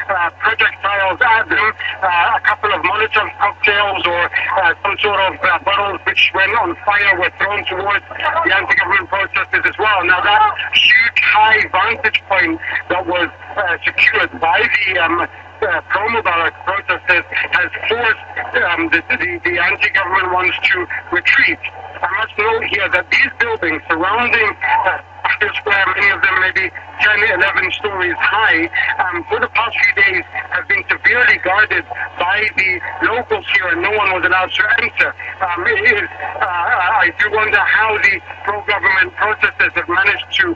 projectiles at them, a couple of Molotov cocktails or some sort of bottles which went on fire were thrown towards the anti-government protesters as well. Now that huge high vantage point that was secured by the pro-Mubarak protesters has forced the anti-government ones to retreat. I must note here that these buildings surrounding Tahrir Square, many of them maybe 10, 11 stories high, for the past few days have been severely guarded by the locals here, and no one was allowed to enter. I do wonder how the pro-government protesters have managed to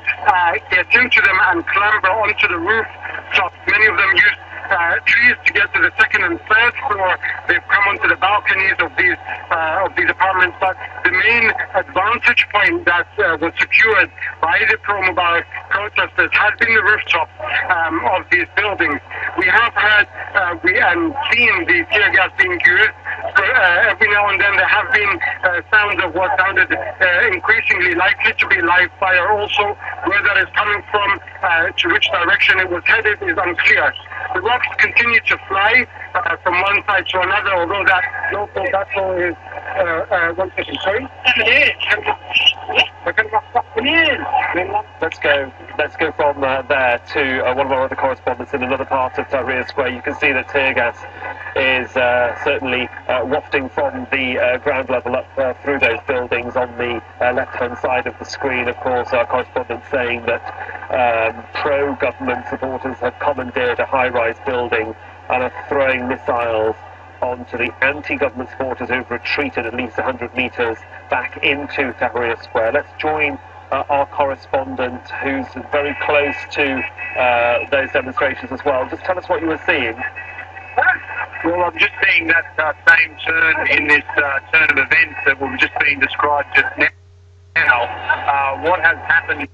get into them and clamber onto the rooftops. Many of them used trees to get to the second and third floor. They've come onto the balconies of these apartments, but the main advantage point that was secured by the pro-Mubarak protesters has been the rooftop of these buildings. We have heard and seen the tear gas being used. Every now and then there have been sounds of what sounded increasingly likely to be live fire. Also, where that is coming from, to which direction it was headed, is unclear. The rocks continue to fly from one side to another, although that local battle is one second, sorry? Let's go from there to one of our other correspondents in another part of Tahrir Square. You can see that tear gas is certainly wafting from the ground level up through those buildings on the left-hand side of the screen. Of course, our correspondent saying that pro-government supporters have commandeered a high-rise building and are throwing missiles onto the anti-government supporters who've retreated at least 100 metres back into Tahrir Square. Let's join our correspondent who's very close to those demonstrations as well. Just tell us what you were seeing. Well, I'm just seeing that same turn in this turn of events that was just being described just now. What has happened